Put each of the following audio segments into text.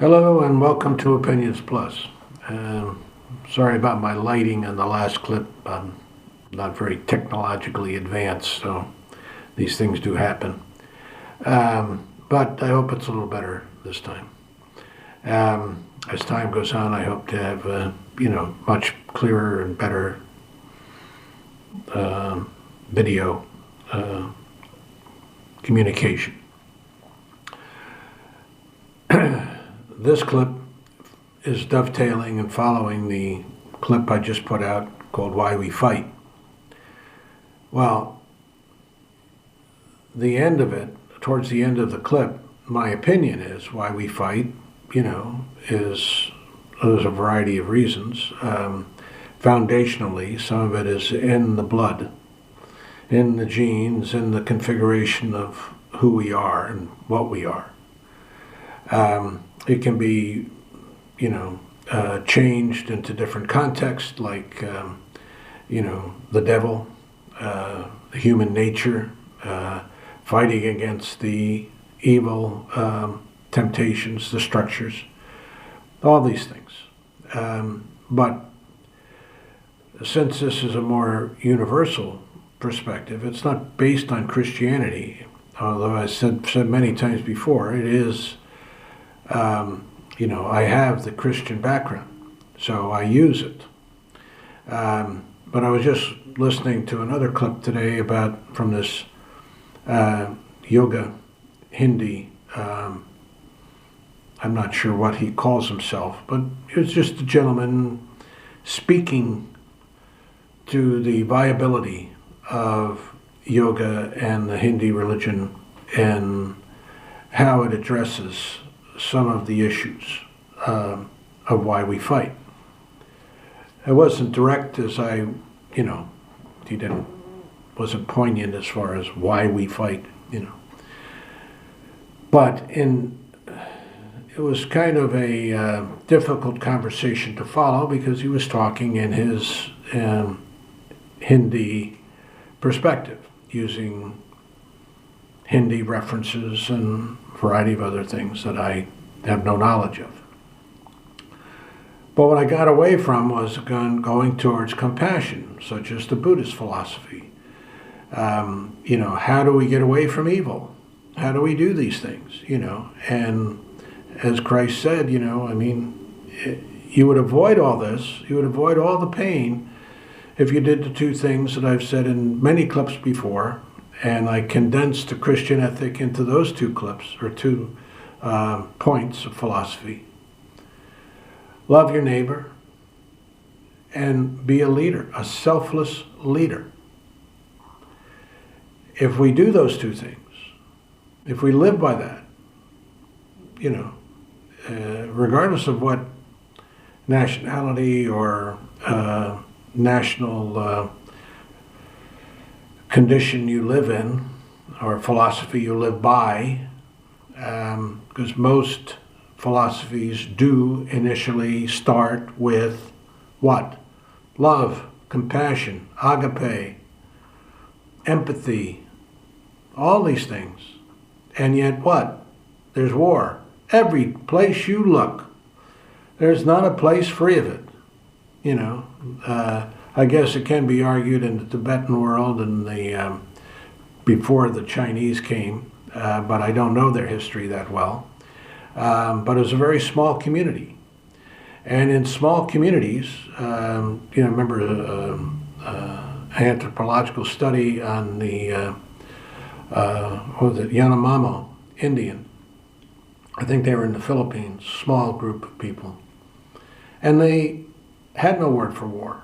Hello and welcome to Opinions Plus. Sorry about my lighting in the last clip. I'm not very technologically advanced, so these things do happen. But I hope it's a little better this time. As time goes on, I hope to have much clearer and better video communication. This clip is dovetailing and following the clip I just put out called Why We Fight. Well, the end of it, towards the end of the clip, my opinion is why we fight, is there's a variety of reasons. Foundationally, some of it is in the blood, in the genes, in the configuration of who we are and what we are. It can be, changed into different contexts, like, the devil, human nature, fighting against the evil temptations, the structures, all these things. But since this is a more universal perspective, it's not based on Christianity, although I said many times before, it is. I have the Christian background, so I use it. But I was just listening to another clip today from this yoga Hindi. I'm not sure what he calls himself, but it was just a gentleman speaking to the viability of yoga and the Hindi religion and how it addresses some of the issues of why we fight. It wasn't direct as wasn't poignant as far as why we fight, But it was kind of a difficult conversation to follow because he was talking in his Hindi perspective, using Hindi references and a variety of other things that I have no knowledge of. But what I got away from was going towards compassion, such as the Buddhist philosophy. How do we get away from evil? How do we do these things? And as Christ said, you would avoid all this, you would avoid all the pain if you did the two things that I've said in many clips before. And I condensed the Christian ethic into those two clips, or two points of philosophy. Love your neighbor and be a leader, a selfless leader. If we do those two things, if we live by that, regardless of what nationality or national condition you live in, or philosophy you live by, because most philosophies do initially start with what? Love, compassion, agape, empathy, all these things. And yet what? There's war. Every place you look, there's not a place free of it. I guess it can be argued in the Tibetan world and before the Chinese came, but I don't know their history that well. But it was a very small community. And in small communities, remember an anthropological study on the, Yanomamo Indian. I think they were in the Philippines, small group of people. And they had no word for war.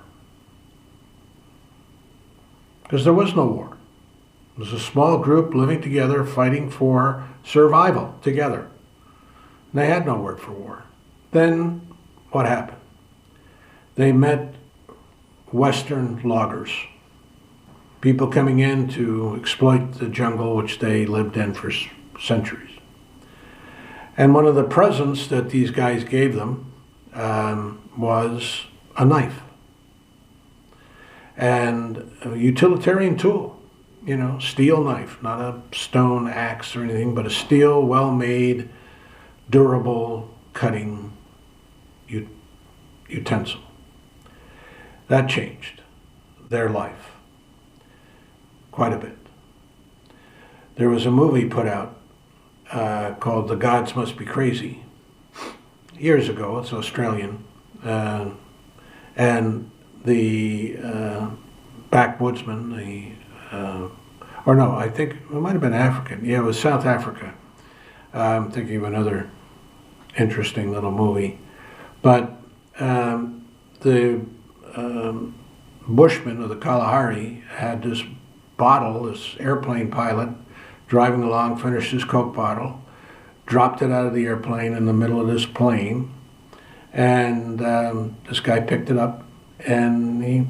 Because there was no war. It was a small group living together, fighting for survival together. And they had no word for war. Then what happened? They met Western loggers, people coming in to exploit the jungle which they lived in for centuries. And one of the presents that these guys gave them was a knife. And a utilitarian tool, steel knife, not a stone axe or anything, but a steel, well-made, durable, cutting utensil. That changed their life quite a bit. There was a movie put out called The Gods Must Be Crazy years ago. It's Australian. And the backwoodsman, I think it might have been African. Yeah, it was South Africa. I'm thinking of another interesting little movie. But the bushman of the Kalahari had this bottle, this airplane pilot, driving along, finished his Coke bottle, dropped it out of the airplane in the middle of this plane, and this guy picked it up and he,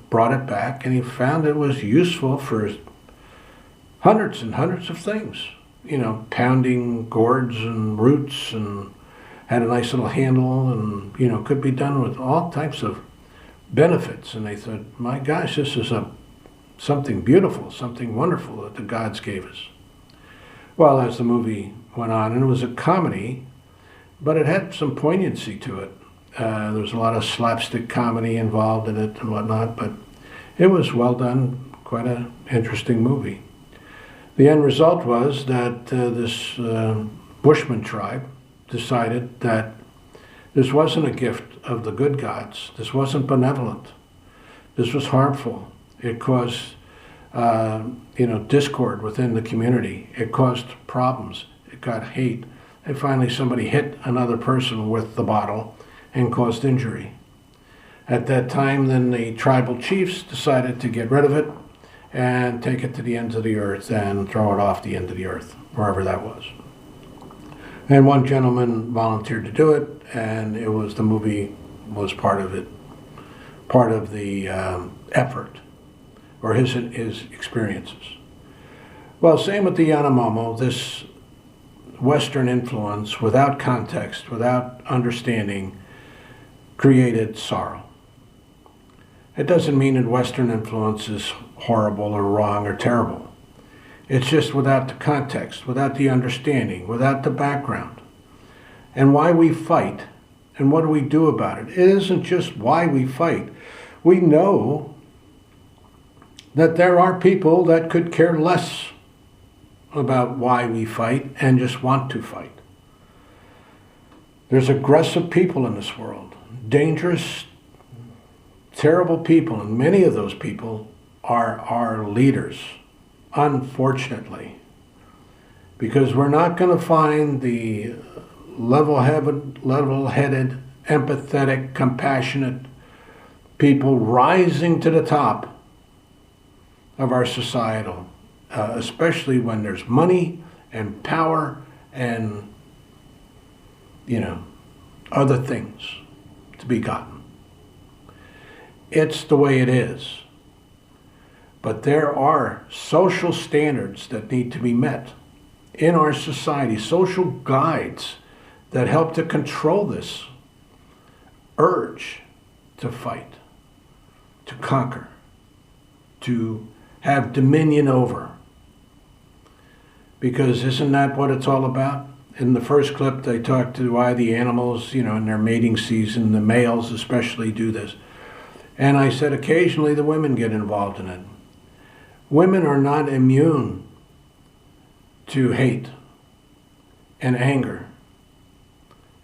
brought it back, and he found it was useful for hundreds and hundreds of things. Pounding gourds and roots, and had a nice little handle, and could be done with all types of benefits. And they thought, my gosh, this is something beautiful, something wonderful that the gods gave us. Well, as the movie went on, and it was a comedy, but it had some poignancy to it. There was a lot of slapstick comedy involved in it and whatnot, but it was well done, quite an interesting movie. The end result was that this Bushman tribe decided that this wasn't a gift of the good gods. This wasn't benevolent. This was harmful. It caused, discord within the community. It caused problems. It got hate. And finally somebody hit another person with the bottle and caused injury. At that time, then the tribal chiefs decided to get rid of it and take it to the ends of the earth and throw it off the end of the earth, wherever that was. And one gentleman volunteered to do it, and the movie was part of it, part of the effort, or his experiences. Well, same with the Yanomamo, this Western influence, without context, without understanding, created sorrow. It doesn't mean that Western influence is horrible or wrong or terrible. It's just without the context, without the understanding, without the background. And why we fight, and what do we do about it? It isn't just why we fight. We know that there are people that could care less about why we fight and just want to fight. There's aggressive people in this world, dangerous, terrible people, and many of those people are our leaders, unfortunately, because we're not going to find the level-headed, empathetic, compassionate people rising to the top of our societal, especially when there's money and power and, other things to be gotten. It's the way it is. But there are social standards that need to be met in our society, social guides that help to control this urge to fight, to conquer, to have dominion over. Because isn't that what it's all about? In the first clip, they talked to why the animals, in their mating season, the males especially do this. And I said occasionally the women get involved in it. Women are not immune to hate and anger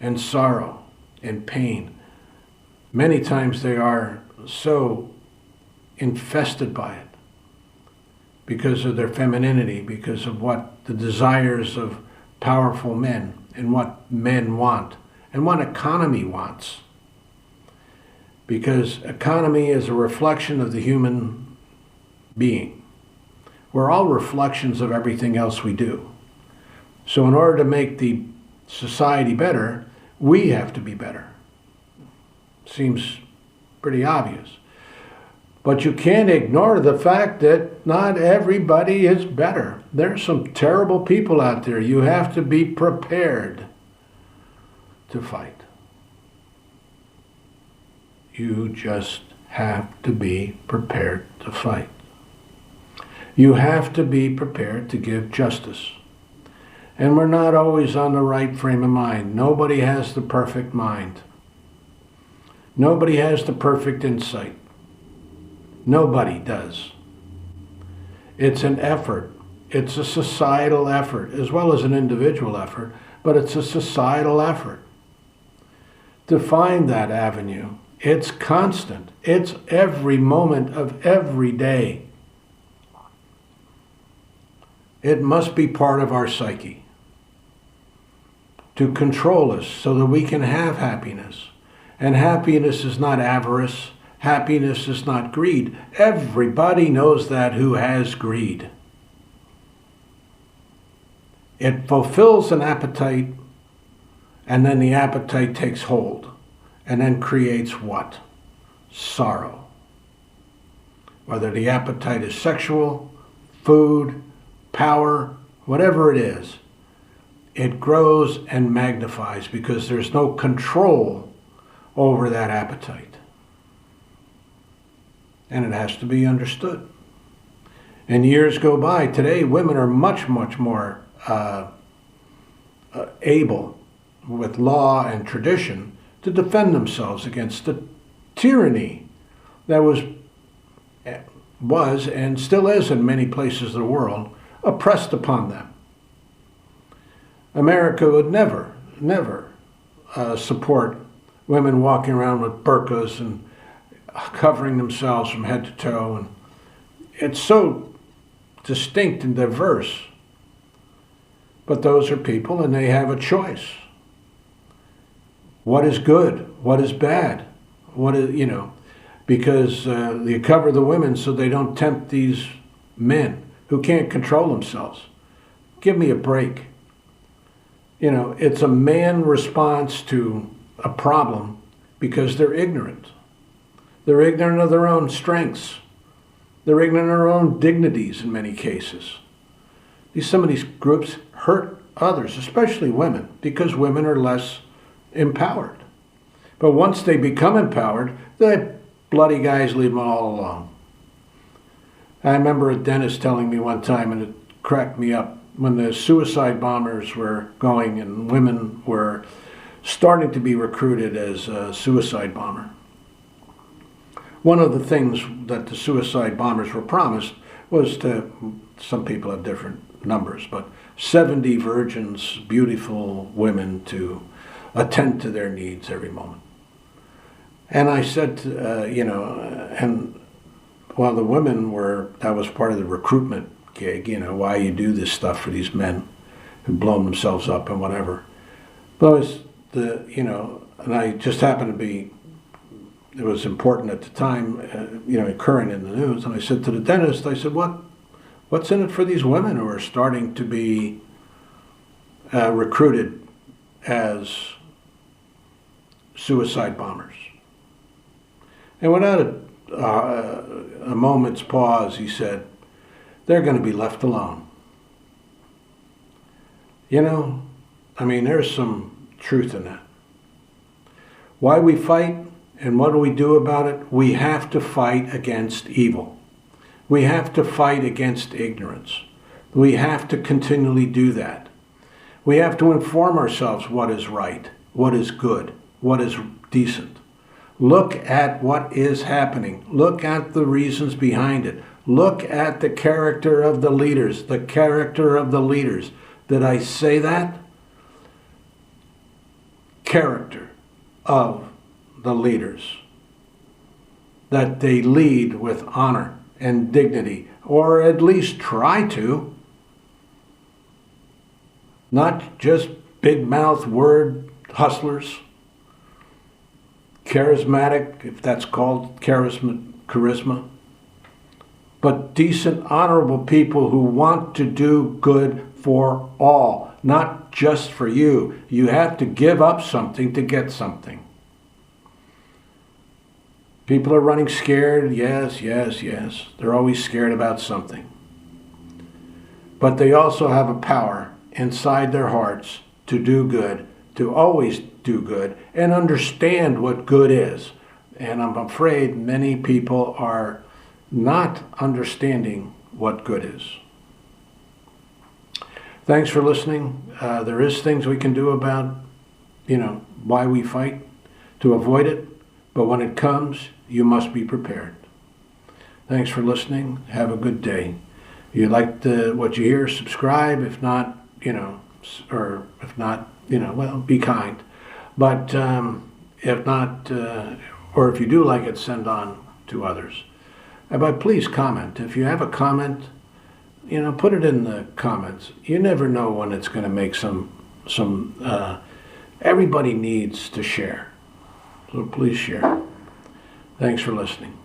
and sorrow and pain. Many times they are so infested by it because of their femininity, because of what the desires of powerful men and what men want and what economy wants. Because economy is a reflection of the human being. We're all reflections of everything else we do. So in order to make the society better, we have to be better. Seems pretty obvious. But you can't ignore the fact that not everybody is better. There's some terrible people out there. You have to be prepared to fight. You just have to be prepared to fight. You have to be prepared to give justice. And we're not always on the right frame of mind. Nobody has the perfect mind. Nobody has the perfect insight. Nobody does. It's an effort. It's a societal effort as well as an individual effort, but it's a societal effort to find that avenue. It's constant. It's every moment of every day. It must be part of our psyche to control us so that we can have happiness. And happiness is not avarice. Happiness is not greed. Everybody knows that who has greed. It fulfills an appetite, and then the appetite takes hold, and then creates what? Sorrow. Whether the appetite is sexual, food, power, whatever it is, it grows and magnifies because there's no control over that appetite. And it has to be understood. And years go by. Today, women are much, much more able, with law and tradition, to defend themselves against the tyranny that was and still is in many places of the world oppressed upon them. America would never support women walking around with burqas and covering themselves from head to toe. And it's so distinct and diverse. But those are people, and they have a choice. What is good? What is bad? What is, because you cover the women so they don't tempt these men who can't control themselves. Give me a break. It's a man response to a problem because they're ignorant. They're ignorant of their own strengths. They're ignorant of their own dignities in many cases. Some of these groups hurt others, especially women, because women are less empowered. But once they become empowered, the bloody guys leave them all alone. I remember a dentist telling me one time, and it cracked me up, when the suicide bombers were going and women were starting to be recruited as a suicide bomber. One of the things that the suicide bombers were promised was some people have different numbers, but 70 virgins, beautiful women to attend to their needs every moment. And I said, and while the women that was part of the recruitment gig, why you do this stuff for these men who've blown themselves up and whatever. But and I just happened to be, it was important at the time, current in the news. And I said to the dentist, I said, what's in it for these women who are starting to be recruited as suicide bombers? And without a moment's pause, he said, they're going to be left alone. There's some truth in that. Why we fight and what do we do about it? We have to fight against evil. We have to fight against ignorance. We have to continually do that. We have to inform ourselves what is right, what is good, what is decent. Look at what is happening. Look at the reasons behind it. Look at the character of the leaders. The character of the leaders. Did I say that? Character of the leaders. That they lead with honor and dignity, or at least try to. Not just big mouth word hustlers. Charismatic, if that's called charisma. But decent, honorable people who want to do good for all, not just for you. You have to give up something to get something. People are running scared, yes. They're always scared about something. But they also have a power inside their hearts to do good, to always do good, and understand what good is. And I'm afraid many people are not understanding what good is. Thanks for listening. There is things we can do about, why we fight to avoid it. But when it comes, you must be prepared. Thanks for listening. Have a good day. If you liked what you hear, subscribe. If not, well, be kind. But if not, or if you do like it, send on to others. But please comment. If you have a comment, put it in the comments. You never know when it's going to make some. Everybody needs to share. So please share. Thanks for listening.